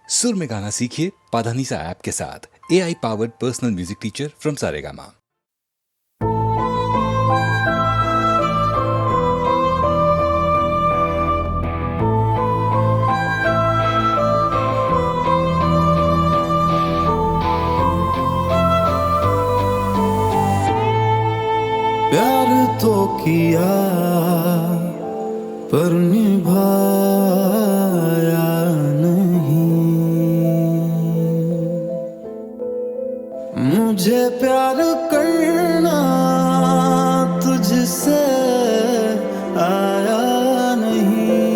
सुर में गाना सीखिए पाधानीसा ऐप के साथ। AI powered personal music teacher from Saregama. प्यार तो किया पर निभाया नहीं। मुझे प्यार करना तुझसे आया नहीं।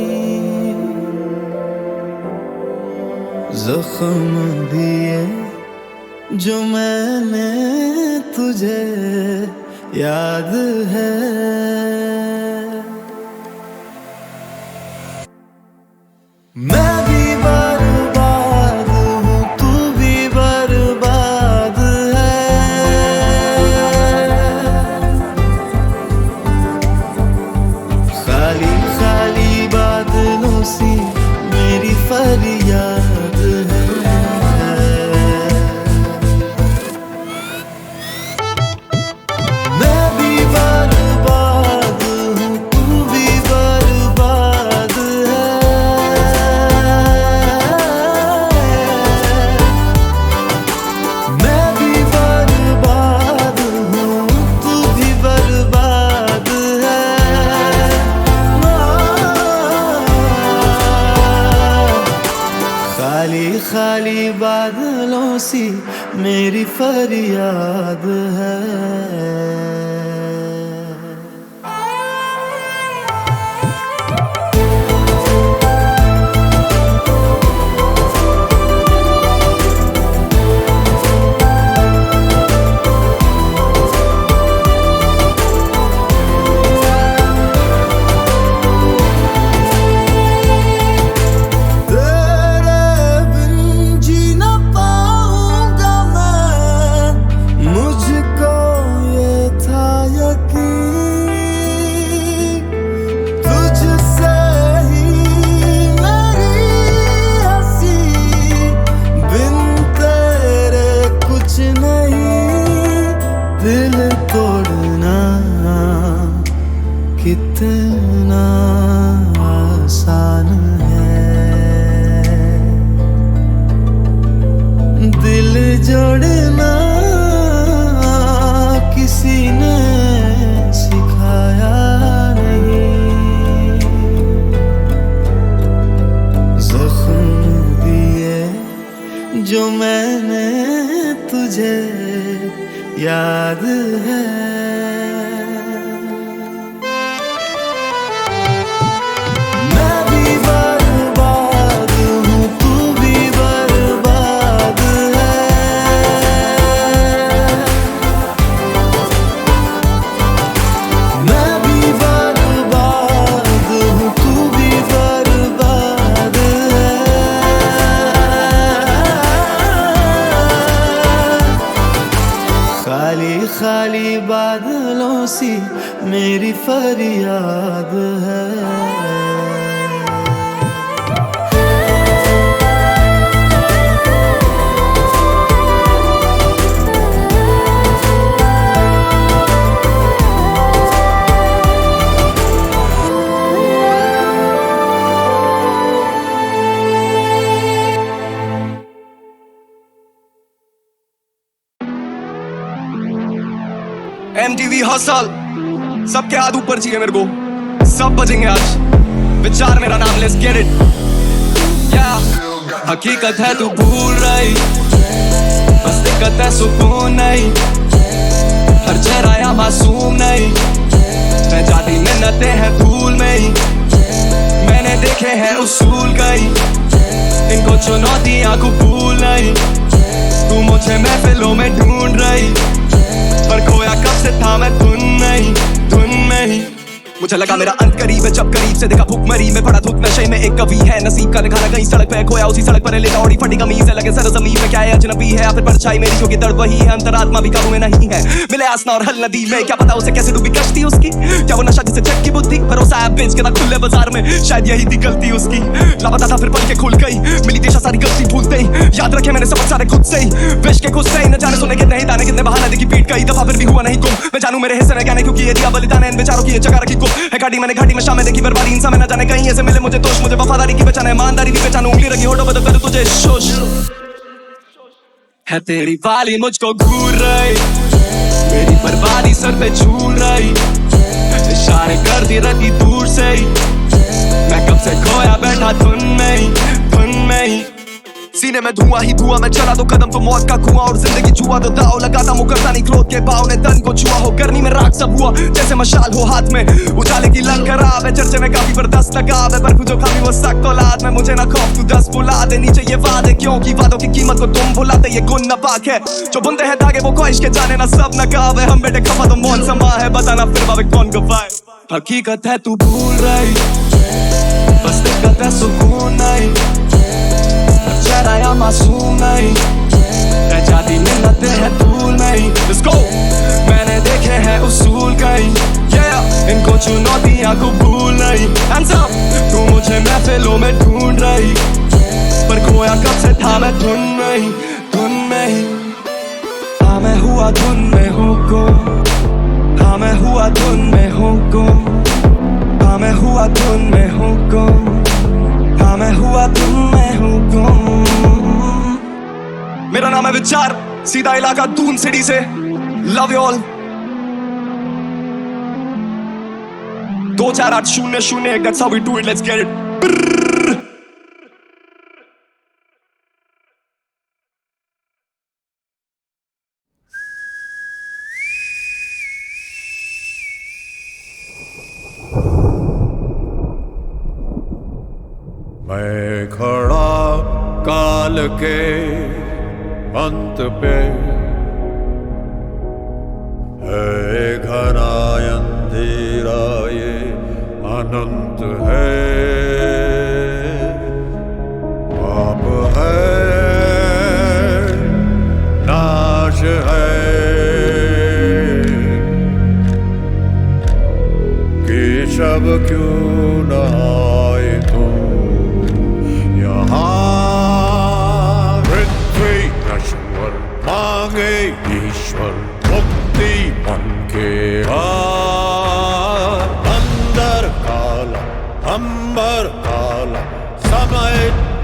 जख्म दिए जो मैंने तुझे याद है। मैं भी बर्बाद हूँ, तू भी बर्बाद है। खाली खाली बादलों सी मेरी फरियाद है। खाली बादलों सी मेरी फरियाद है। दिल तोड़ना कितना आसान है, दिल जोड़ना किसी ने सिखाया नहीं। जख्म दिए जो मैंने तुझे याद है। मैं भी बर्बाद हूँ, तू भी बर्बाद है। मैं भी बर्बाद हूँ, तू भी बर्बाद है। खाली खाली बादलों सी मेरी फरियाद है। MTV हसल सबके हाथ ऊपर चाहिए मेरे को, सब बजेंगे आज। विचार मेरा नाम, लेट्स गेट इट। हकीकत है तू भूल रही, बस दिक्कत है सुकून नहीं। हर चेहरा या मासूम नहीं, मैं जाती मिन्नतें हैं धूल में ही। मैंने देखे हैं उसूल कई, इनको चुनौतियां कबूल नहीं। तू मुझे महफिलों में ढूंढ रही, पर खोया कब से था मैं धुन में ही। मुझे लगा मेरा अंत करीब है जब करीब से देखा भूखमरी में पड़ा धुत नशे में एक कवि है नसीब का दिखाना कहीं सड़क पे खोया उसी सड़क पर लेटा ओढ़ी फटी कमीज है लगे सर जमीन पे क्या है अजनबी है या फिर परछाई मेरी जो कि दर्द वही है अंतरात्मा भी काबू में नहीं है मिले आसना और हल नदी में क्या पता उसे कैसे डूबी कश्ती उसकी क्या वो नशा जिसे चट की बुद्धि भरोसा है बेच के ना खुले बाजार में शायद यही थी गलती उसकी लापता था फिर पल के खुल गई मिली दिशा सारी गलती भूलते ही याद रखे मैंने सबक सारे खुद से ही विश के खुद से ही न जाने सुने कितने ही ताने कितने बहाने देखी पीट कई दफा फिर भी हुआ नहीं गुम मैं जानू मेरे हिस्से में क्या नहीं क्योंकि ये दिया बलिदान है इन बेचारों की ये जगह रखी गुम है घाटी मैंने घाटी में शामें देखी बर्बादी इंसान में न जाने कहीं ऐसे मिले मुझे दोष मुझे वफादारी की पहचान है ईमानदारी की पहचान उंगली रखी होठों पे तो फिर तुझे शोष है तेरी वाली मुझको घूर रही मेरी बर्बादी सर पे झूल रही इशारे करती रहती दूर से ही मैं कब से खोया बैठा धुन में ही सीने में धुआं ही धुआं मैं चला दो कदम तो मौत का कुआं और जिंदगी जुआ दो दाव लगाता मुकरता नहीं क्रोध के भाव ने तन को छुआ हो गर्मी में राख सब हुआ जैसे मशाल हो हाथ में उजाले की लंग खराब है चर्चे में काफी बर्दाश्त लगाव है पर जो खामी वो सख्त औलाद में मुझे ना खौफ तू 10 बुला दे नीचे ये वादे क्योंकि वादों की कीमत को तुम भुलाते ये गुण नापाक है जो बुनते हैं धागे वो ख्वाहिश के जाने ना सब नकाब है हम बेटे खफा तो मौन समा है बताना फिर बाबे कौन गवाए हकीकत है तू भूल रही बस दिक्कत है सुकून नहीं चेहरा या मासूम नहीं रह जाती मिन्नतें हैं धूल नहीं Let's go मैंने देखे हैं उसूल कहीं इनको चुनौतियां कबूल नहीं Hands up तू मुझे महफिलों में ढूंढ रही पर खोया कब से था मैं धुन में ही हाँ मैं हुआ धुन में हूँ गुम हाँ मैं हुआ धुन में हूँ गुम हाँ मैं हुआ धुन में हूँ गुम हाँ मैं हुआ धुन में हूँ गुम मेरा नाम है विचार सीधा इलाका दून सिटी से love you all 24800 that's how we do it let's get it मैं खड़ा काल के अंत पे है घना अंधेरा ये अनंत है पाप है नाश है केशव क्यों न आए तुम यहाँ पृथ्वी नश्वर मांगे ईश्वर मुक्ति मन के अंदर काला अंबर काला समय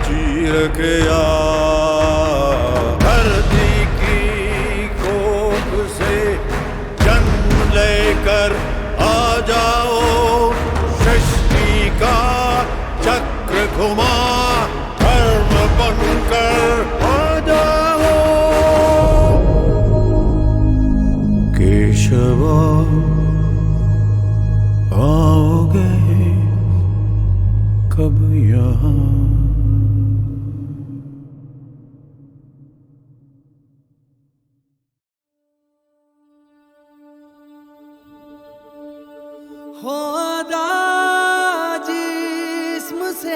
चीर के धरती की कोख से जन्म लेकर आ जाओ सृष्टि का चक्र घुमा धर्म बनकर आ जाओ केशव आओगे कब यहाँ खुदा जिस्म से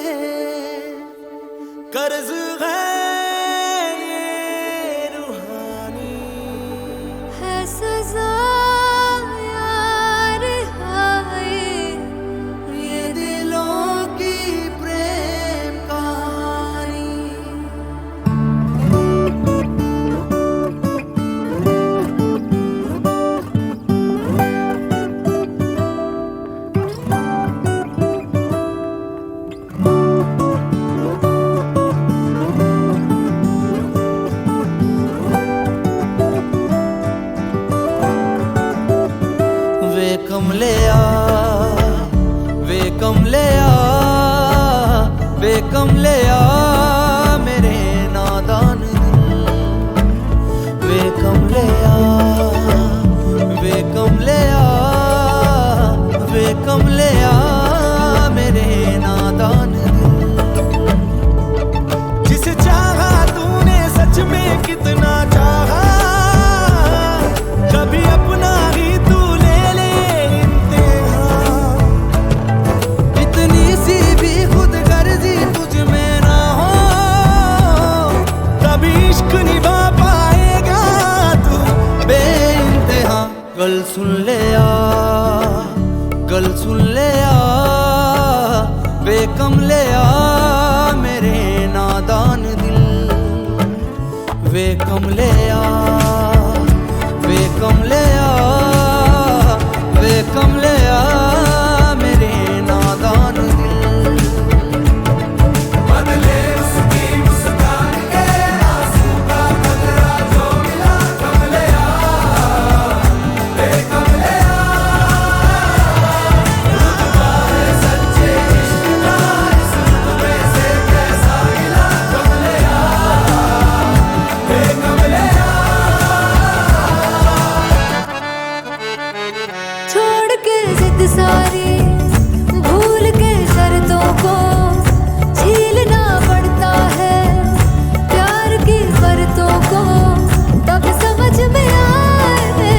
कर्ज है ये रूहानी है सजा यार हाय ये दिलों की प्रेम कहानी वे कमले आ मेरे नादान दिल वे कमले आ मेरे नादान दिल जिसे चाहा तूने सच में कितना चाहा कभी अपना ही तू ले ले इम्तिहान गल सुन ले आ, गल सुन ले आ, वे कमले आ मेरे नादान दिल, वे कमले आ, वे कमले आ, वे कमले आ मेरे नादान दिल। बदले उसकी मुस्कान के आंसू का बदला जो मिला, कमले आ, वे कमले आ, रुतबा है सच्चे इश्क का, इस रुतबे से कैसा मिला, कमले आ, वे कमले आ। छोड़ के जिद सारी, भूल के शर्तों को, झीलना पड़ता है प्यार की शर्तों को, तब समझ में आए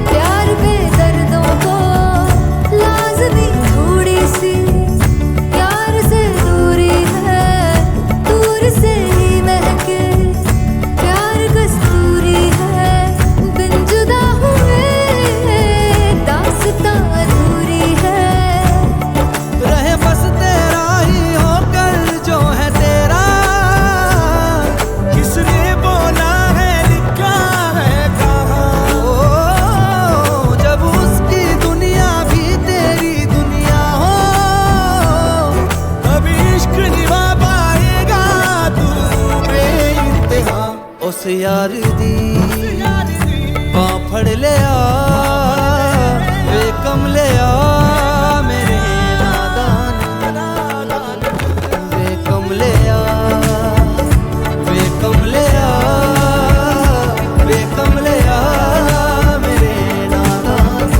प्यार के दर्दों को। लाज़मी थोड़ी सी यार से दूरी है, दूर से ही महके प्यार कस्तूरी है, बिन जुदा हुए दास्तां अधूरी है। रहे बस तेरा ही होकर जो है तेरा, किसने बोला है लिखा है कहाँ। ओ, जब उसकी दुनिया भी तेरी दुनिया हो, कभी इश्क निभा पाएगा तू बेइंतहा। उस यार दी बाँ फड़ ले आ, वे कमले आ मेरे नादान, वे कमले आ, वे कमले आ, वे कमले आ मेरे नादान।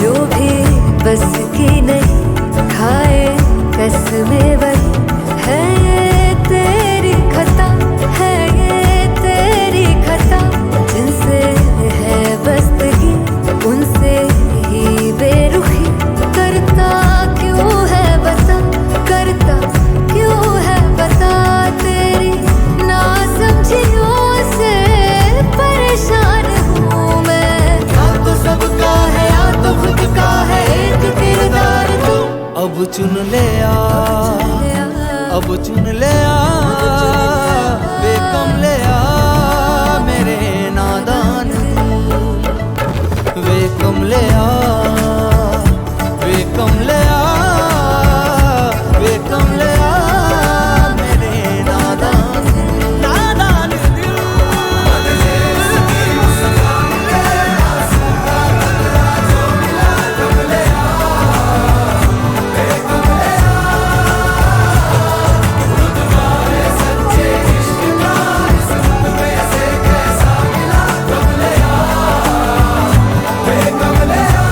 जो भी बस की नहीं खाए कसमें वही है, ये तेरी खता है, ये तेरी खता। जिनसे है बस्तगी उनसे ही बेरुखी, करता क्यों है बता, करता क्यों है बता। तेरी नासमझियों से परेशान हूँ मैं, या तो सबका है या तो खुद का है एक किरदार तू। अब चुन ले आ, अब चुन ले आ, वे कमले आ मेरे नादान, वे कमले आ, वे कमले आ, वे कमले आ मेरे नादान, नादान दिल। बदले उसकी मुस्कान के आंसू का बदला जो मिला, कमले आ, वे कमले आ, रुतबा है सच्चे इश्क का, इस रुतबे से कैसा मिला, कमले आ, वे कमले आ।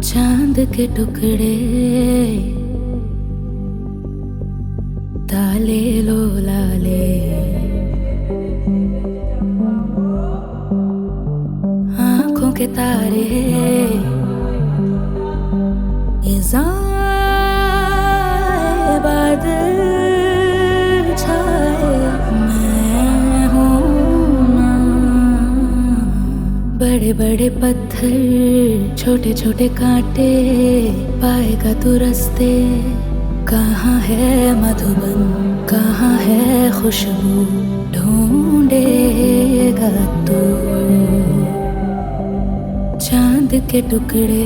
चांद के टुकड़े ताले लो लाले, आंखों के तारे ये ज़ाए बादल छाए, मैं हूँ ना। बड़े बड़े पत्थर छोटे छोटे कांटे पाएगा तू रास्ते, कहाँ है मधुबन कहाँ है खुशबू ढूंढेगा तू। चांद के टुकड़े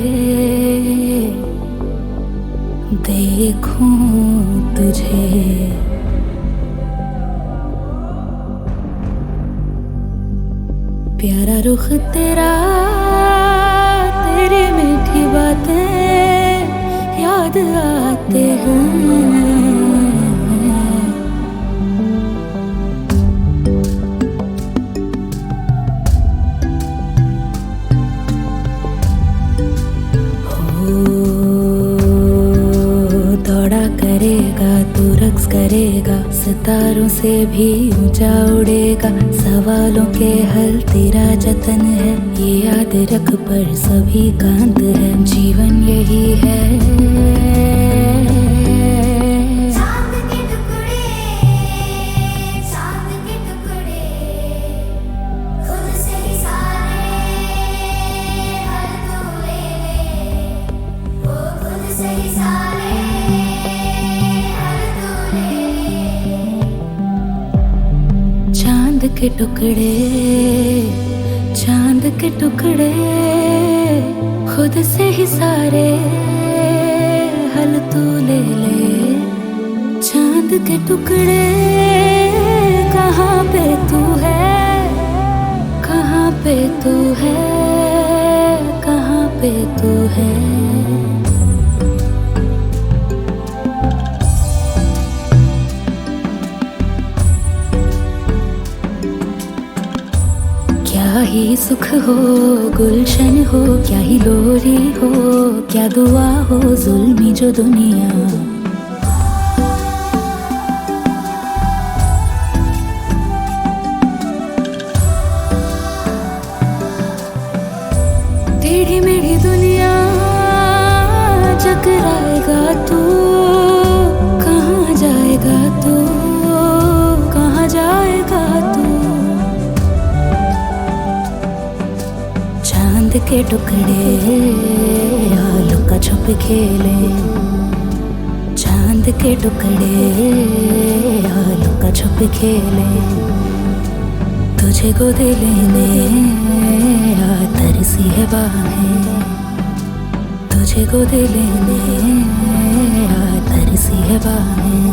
देखूं तुझे, प्यारा रुख तेरा, तेरी मीठी बातें याद आते हैं। दौड़ा करेगा तू, रक्स करेगा, सितारों से भी ऊंचा उड़ेगा। सवालों के हल तेरा जतन है, ये याद रख पर सभी का अंत है। जीवन यही है। चांद के टुकड़े, चांद के टुकड़े, खुद से ही सारे हल तू ले ले। चांद के टुकड़े, कहाँ पे तू है, कहाँ पे तू है, कहाँ पे तू है। क्या ही सुख हो, गुलशन हो, क्या ही लोरी हो, क्या दुआ हो, जुल्मी जो दुनिया। टेढ़ी मेढ़ी दुनिया चकराएगा तू, कहाँ जाएगा तू, कहाँ जाएगा तू। चांद के टुकड़े लुका छुप खेले, चांद के टुकड़े लुका छुप खेले। तुझे गोद लेने तरसी है बाहें, तुझे गोद लेने तरसी है बाहें।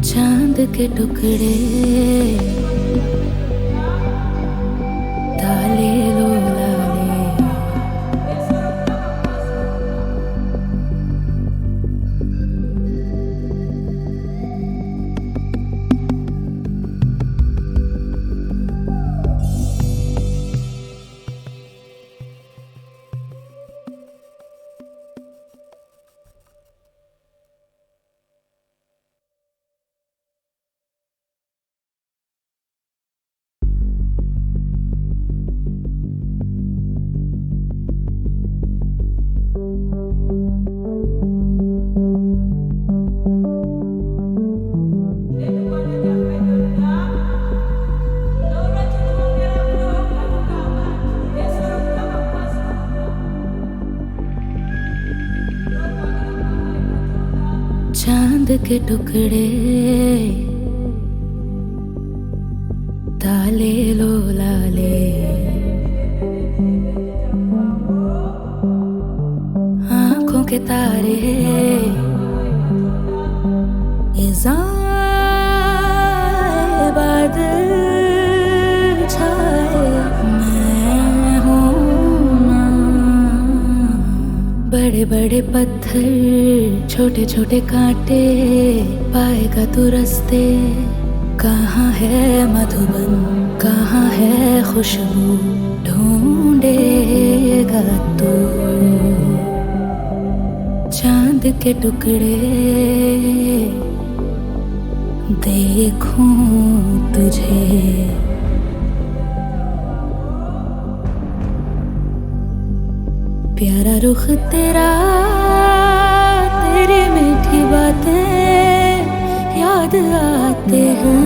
चांद के टुकड़े डाले लो लाले। चांद के टुकड़े डाले लो लाले। आंखों के तारे बादल छाए, मैं हूँ ना। बड़े बड़े पत्थर, छोटे छोटे कांटे, पाएगा तू रास्ते। कहाँ है मधुबन, कहाँ है खुशबू, ढूंढेगा तू। चांद के टुकड़े देखूं तुझे, प्यारा रुख तेरा, तेरी मीठी बातें याद आते हैं।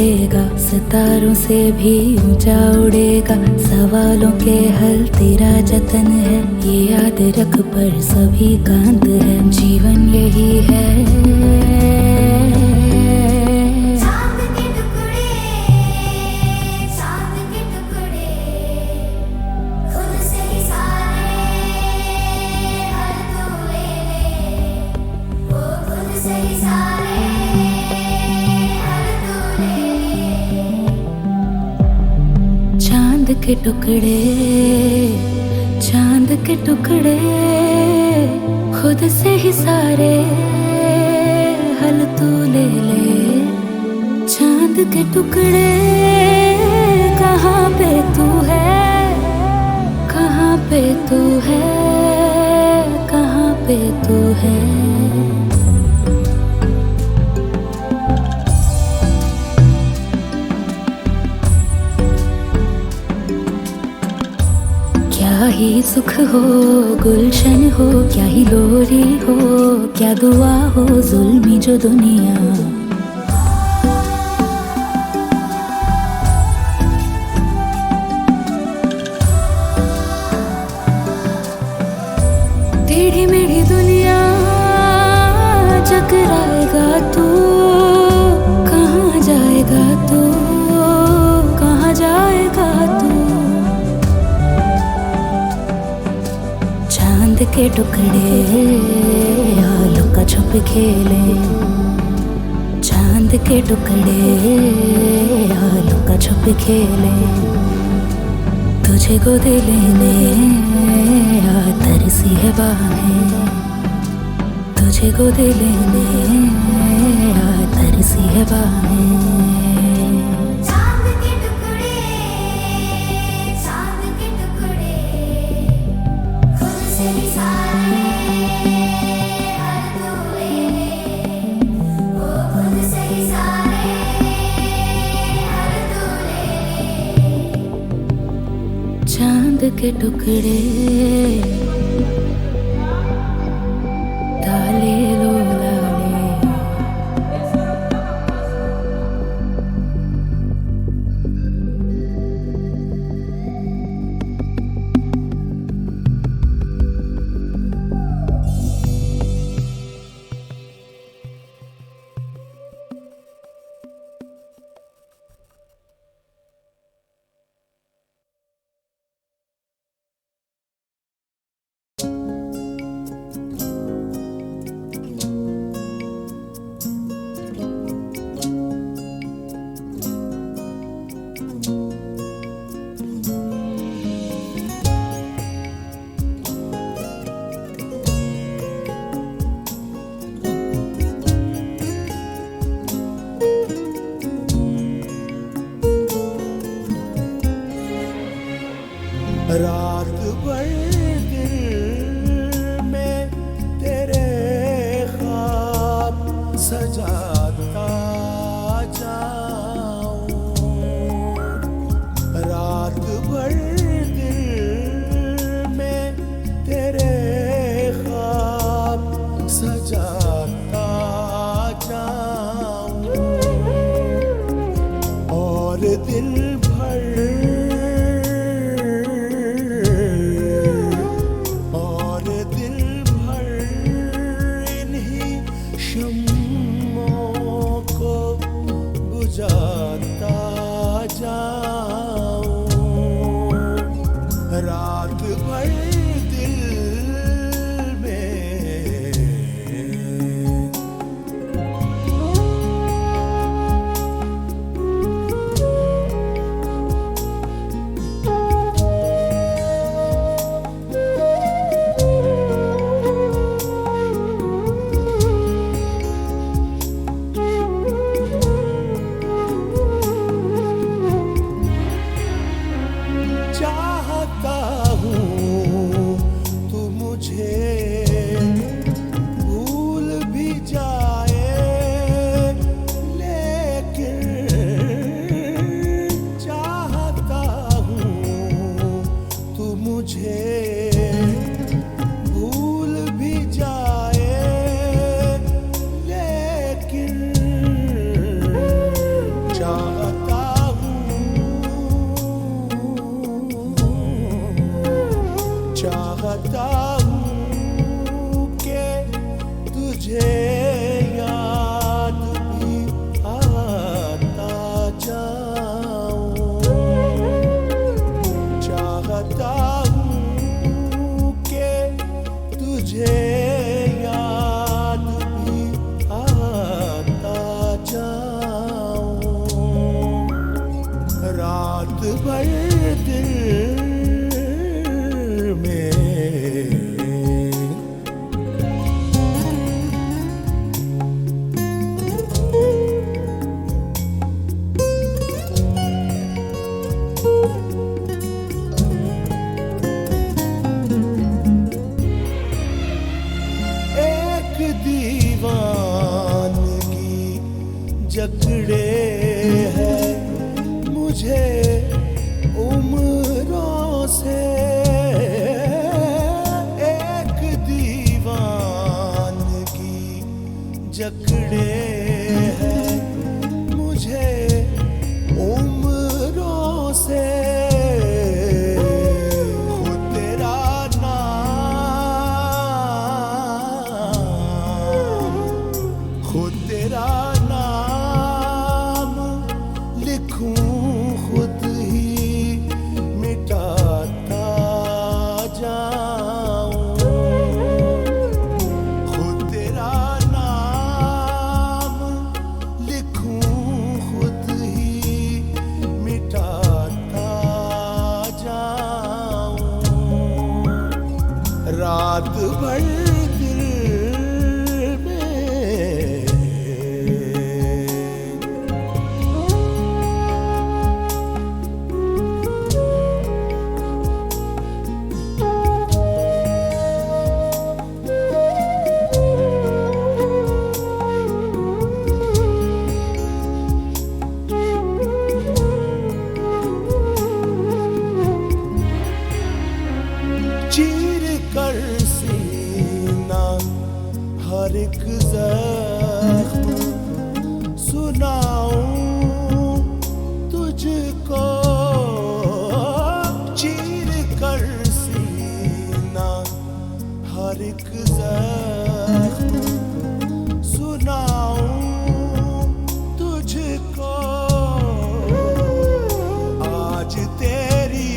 करेगा, सितारों से भी ऊंचा उड़ेगा। सवालों के हल तेरा जतन है, ये याद रख पर सभी का अंत है। जीवन यही है, चांद के टुकड़े, चांद के टुकड़े, खुद से ही सारे हर तू ले ले, वो खुद से ही सारे हर तू ले ले। चांद के टुकड़े, चांद के टुकड़े, खुद से ही सारे हल तू ले ले। चांद के टुकड़े, कहाँ पे तू है, कहाँ पे तू है, कहाँ पे तू है। क्या ही सुख हो, गुलशन हो, क्या ही लोरी हो, क्या दुआ हो, जुल्मी जो दुनिया। टेढ़ी मेढ़ी दुनिया चकराएगा तू, कहाँ जाएगा तू, कहाँ जाएगा तू। चांद के टुकड़े लुका छुप खेले, चांद के टुकड़े लुका छुप खेले। तुझे गोद लेने तरसी है बाहें, तुझे गोद लेने तरसी है बाहें। चांद के टुकड़े, चांद के टुकड़े, खुद से ही सारे हर तू ले ले, वो खुद से ही सारे हर तू ले ले। चांद के टुकड़े डाले लो लाले। रात भर दिल में तेरे ख्वाब सजाता जाऊं, रात भर दिल में तेरे ख्वाब सजाता जाऊं, और दिल रात भर दिल में जकड़े हैं मुझे उम्रों से एक दीवानगी जकड़े हैं मुझे उम्रों से खुद तेरा नाम खुद तेरा नाम लिखूं खुद ही मिटाता जाऊं खुद तेरा नाम लिखूं खुद ही मिटाता जाऊं रात भर दिल में चीर कर सीना हर एक जख्म सुनाऊं तुझको चीर कर सीना हर एक जख्म सुनाऊं तुझको आज तेरी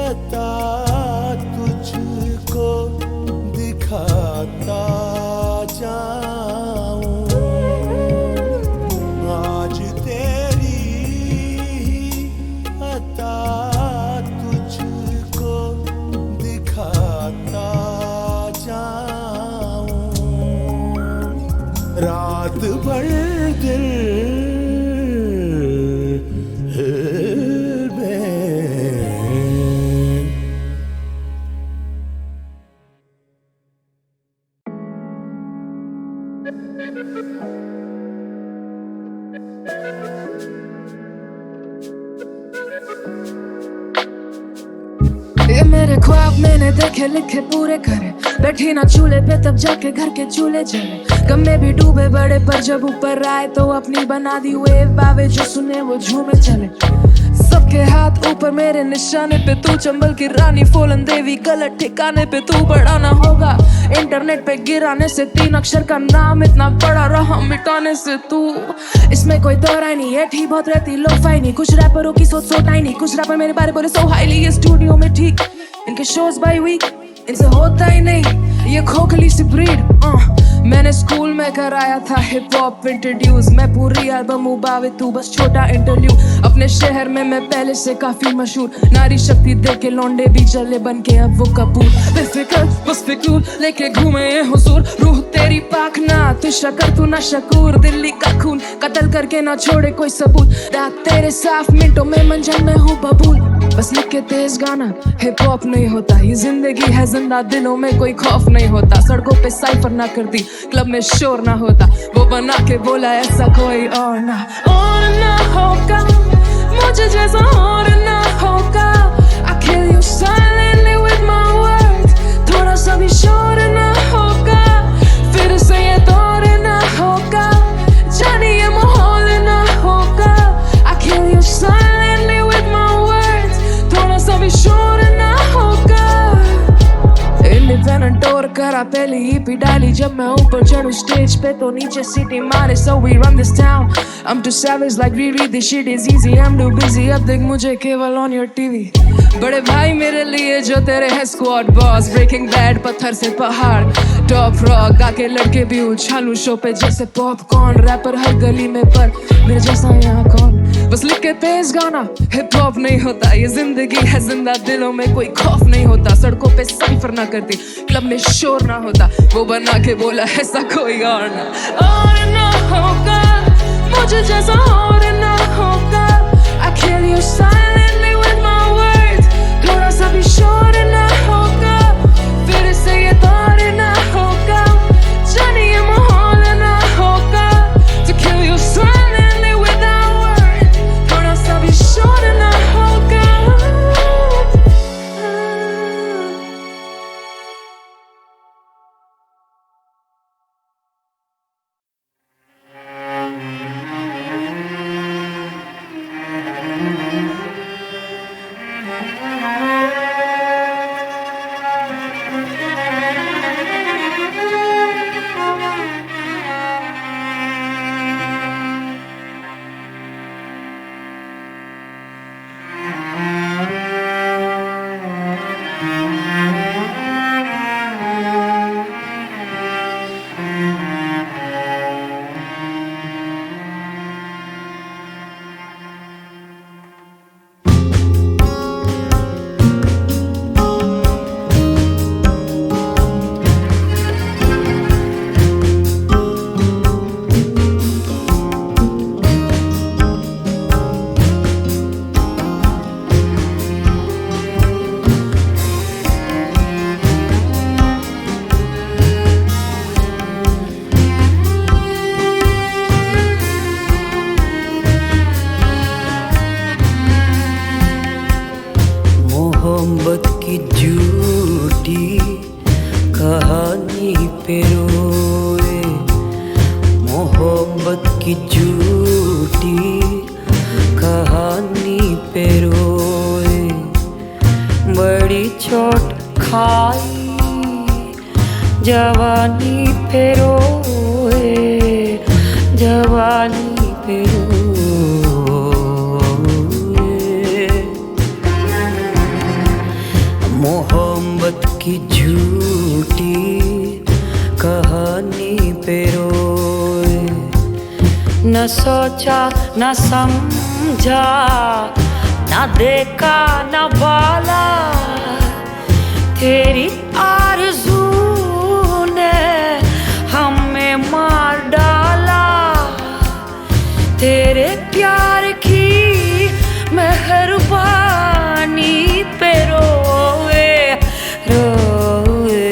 अता तुझको दिखाता जाऊं आज तेरी अता तुझको दिखाता जाऊं रात भर दिल ये मेरे ख्वाब मैंने देखे लिखे पूरे करे बैठी ना चूल्हे पे तब जाके घर के चूल्हे जले गम में भी डूबे बड़े पर जब ऊपर आए तो अपनी बना दी वेव बावे जो सुने वो झूमे चले सबके हाथ ऊपर मेरे निशाने पे तू चंबल की रानी फूलन देवी गलत ठिकाने पे तू बड़ा ना होगा इंटरनेट पे गिराने से 3 अक्षर का नाम इतना बड़ा रहा मिटाने से तू इसमें कोई दोराई नहीं है ठीक बहुत रहती लो फाई नहीं कुछ रैपरों की सोच सो टाइनी कुछ रैपर मेरे बारे बोले सो हाईली ये स्टूडियो में ठीक इनके शोज बाय वीक इनसे होता ही नहीं ये खोखली सी ब्रीड मैंने स्कूल में कराया था हिप हॉप इंट्रोड्यूस मैं पूरी एल्बम उबावे तू बस छोटा इंटरव्यू अपने शहर में मैं पहले से काफी मशहूर नारी शक्ति दे के लौंडे भी चले बन के अब वो कपूर बेफिक्र बस फिक्र लेके घूमे ये हुजूर रूह तेरी पाक ना तू शकर तू ना शकूर दिल्ली का खून कत्ल करके ना छोड़े कोई सबूत दांत तेरे साफ मिनटों में मंजन में हूँ बबूल बस लिख के तेज गाना हिप हॉप नहीं होता ये जिंदगी है जिंदा दिलों में कोई खौफ नहीं होता सड़कों पे साइफर ना करती क्लब में शोर ना होता वो बना के बोला ऐसा कोई और ना होगा मुझे जैसा और ना होगा I kill you silently with my words थोड़ा सा भी शोर ना होगा फिर से ये दौर ना होगा जाने ये माहौल ना होगा I kill you silently with my words थोड़ा सा भी शोर ना होगा इंडिपेंडेंट टूर करा पहली ईपी डाली जब मैं ऊपर चढ़ूं स्टेज पे तो नीचे सीटी मारे so we run this town I'm too savage like Riri this shit is easy I'm too busy अब देख मुझे केवल on your TV बड़े भाई मेरे लिए जो तेरे हैं स्क्वाड बॉस ब्रेकिंग बैड पत्थर से पहाड़ टॉप रॉक आके लड़के भी उछालूं शो पे जैसे पॉपकॉर्न रैपर हर गली में पर मेरे जैसा यहाँ कौन बस लिख के तेज गाना हिप हॉप नहीं होता ये जिंदगी है जिंदा दिलों में कोई खौफ नहीं होता सड़कों पे साइफर ना करती क्लब में शोर ना होता वो बना के बोला ऐसा कोई और ना होगा मुझे जैसा और ना होगा I kill you silently with my words थोड़ा सा भी शोर ना होगा मोहब्बत की झूठी कहानी पे रोए, मोहब्बत की झूठी कहानी पे रोए, बड़ी चोट खाई जवानी पे रोए, जवानी पे रोए। मोहब्बत की झूठी कहानी पे रोए, न सोचा न समझा, न देखा न बाला, तेरी आरज़ू ने हमें मार डाला, तेरे प्यार की मेहरबानी पे रोए रोए।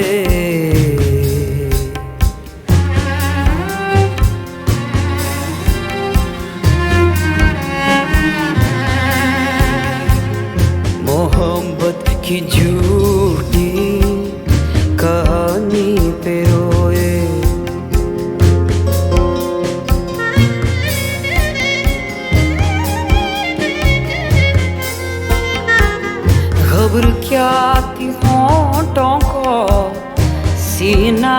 मोहब्बत की झूठी कहानी पे रोए, खबर क्या थी होंठों को सीना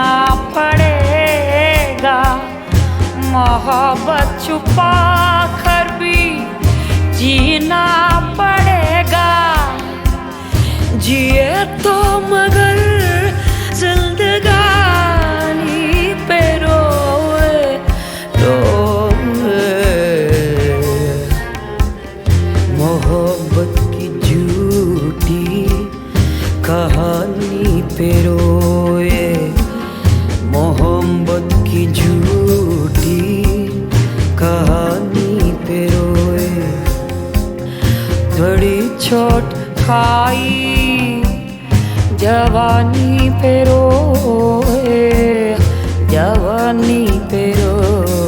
पड़ेगा, मोहब्बत छुपा कर भी जीना पड़ेगा, जिए तो मगर जिंदगानी पे रोए रोए। मोहब्बत की झूठी कहानी पे रोए, मोहब्बत की झूठी कहानी पे रोए, बड़ी चोट खाई जवानी पे रोए, जवानी पे रोए।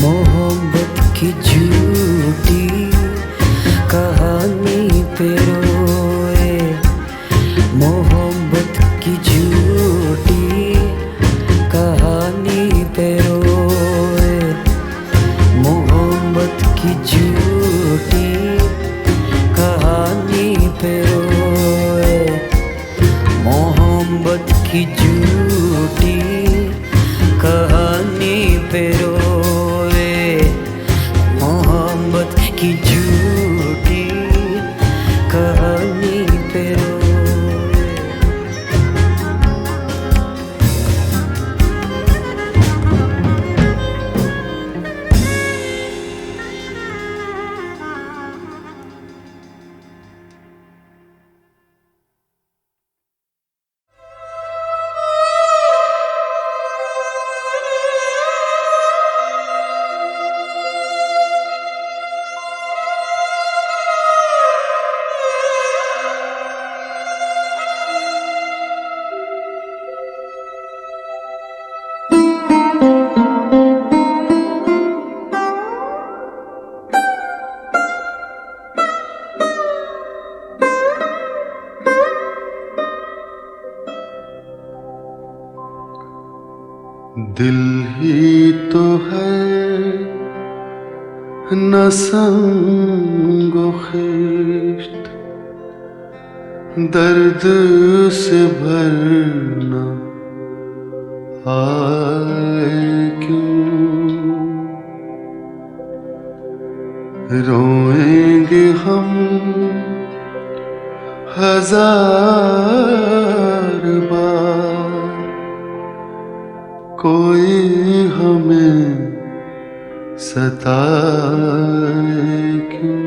मोहब्बत की झूठी कहानी पे रोए, मोहब्बत की झूठी कहानी पे रोए, मोहब्बत की झूठी कहानी पे रोए, मोहब्बत की झूठी कहानी पे रोए, मोहब्बत की झूठी कहानी पे रोए। दिल ही तो है न संगो खिश्त दर्द से भरना आए क्यों, रोएंगे हम हजार बार, कोई हमें सताए क्यों।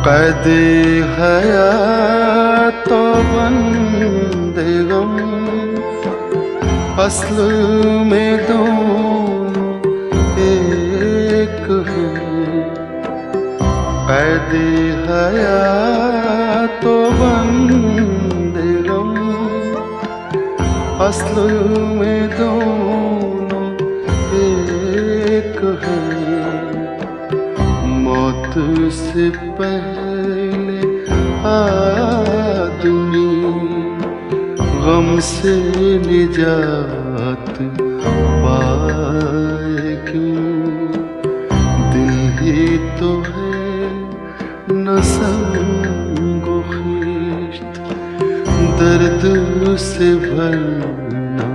कैदे हयात तो बंदे गम, असल में दोनों एक हैं। कैदे हयात तो बंदे गम, असल में दोनों एक हैं। मौत से पहले आदमी गम से निजात पाए क्यों, दिल ही तो है न संगो खिश्त दर्द से भरना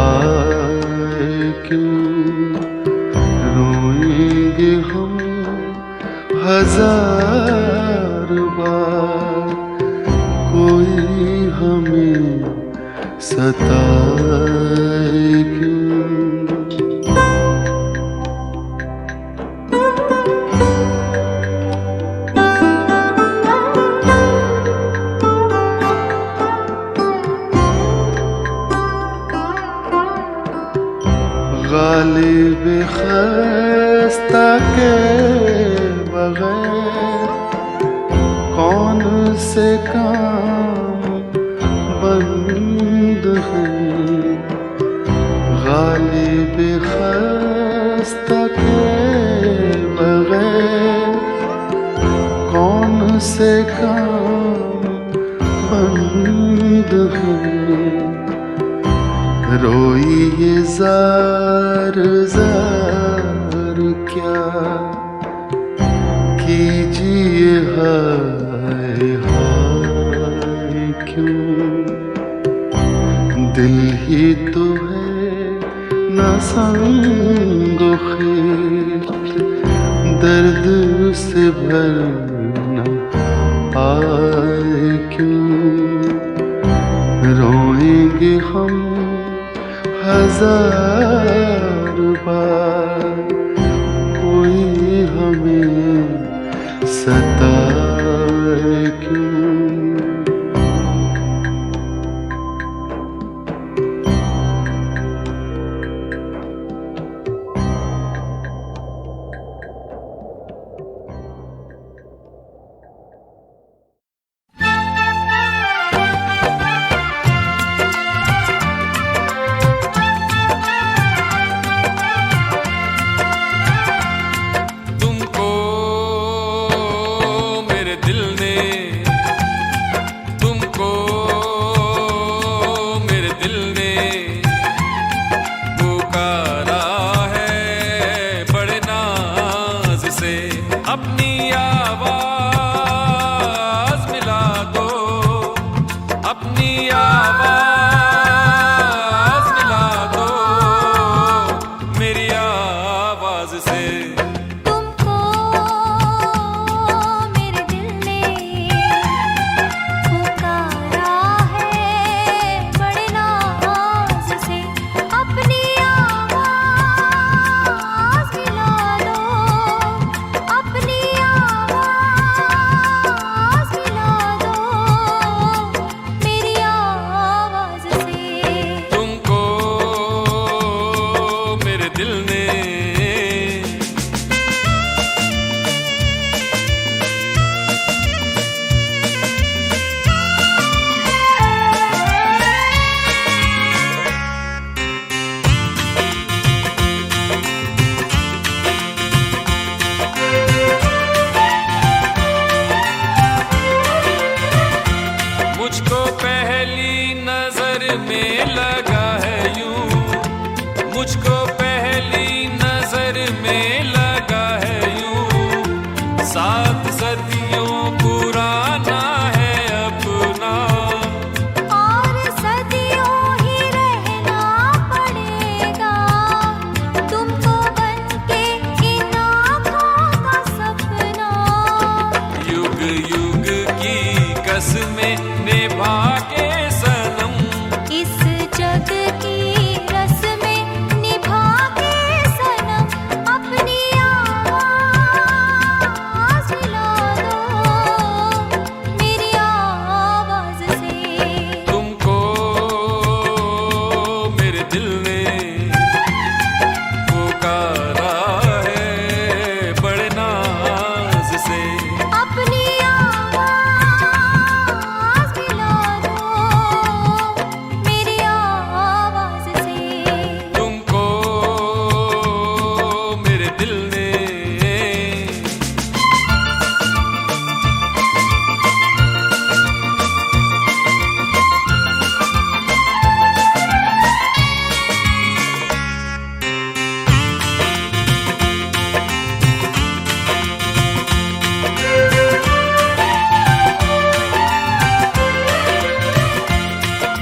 आए क्यों, रोएंगे हम हजार बार, कोई हमें सताए क्यों। गालिब खस्ता के बगैर कौन से काम बंद हैं। गालिब खस्ता के बगैर कौन से काम बंद हैं। रोइए जार जार क्या कीजिए हाय हाय क्यों, दिल ही तो है न संगो खिश्त दर्द से भरना आए क्यों, रोएंगे हम हजार बार, कोई हमें सताए क्यों। पहली नजर में लगा है यूं, मुझको पहली नजर में लगा है यूं, 7 सदियों पुराना है अपना, और सदियों ही रहना पड़ेगा तुमको बनके इन आँखों का सपना। युग युग की कसमें निभा के सनम, इस जग की रस्में निभा के सनम, अपनी आवाज़ मिला दो मेरी आवाज़ से। तुमको मेरे दिल ने पुकारा है बड़े नाज से, अपनी आवाज़ मिला दो मेरी आवाज़ से। तुमको मेरे दिल ने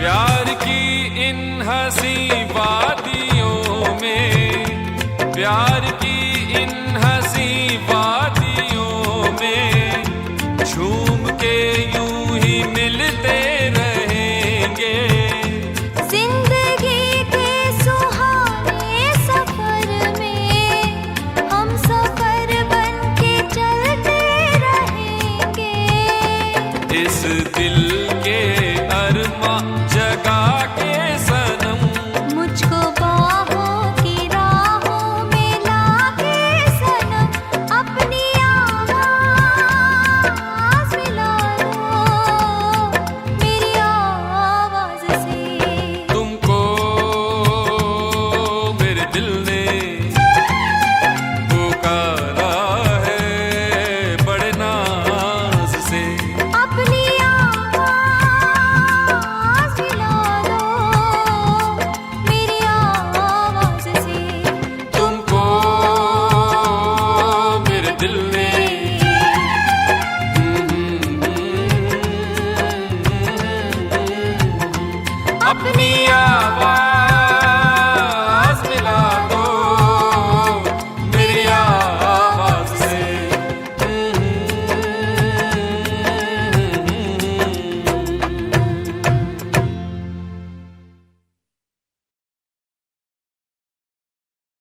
प्यार की इन हंसी वादियों में, प्यार की इन हंसी वादियों में, झूम के यूं ही मिलते रहेंगे, जिंदगी के सुहाने सफर में हम सफर बनके चलते रहेंगे। इस दिल के अरमा जगा के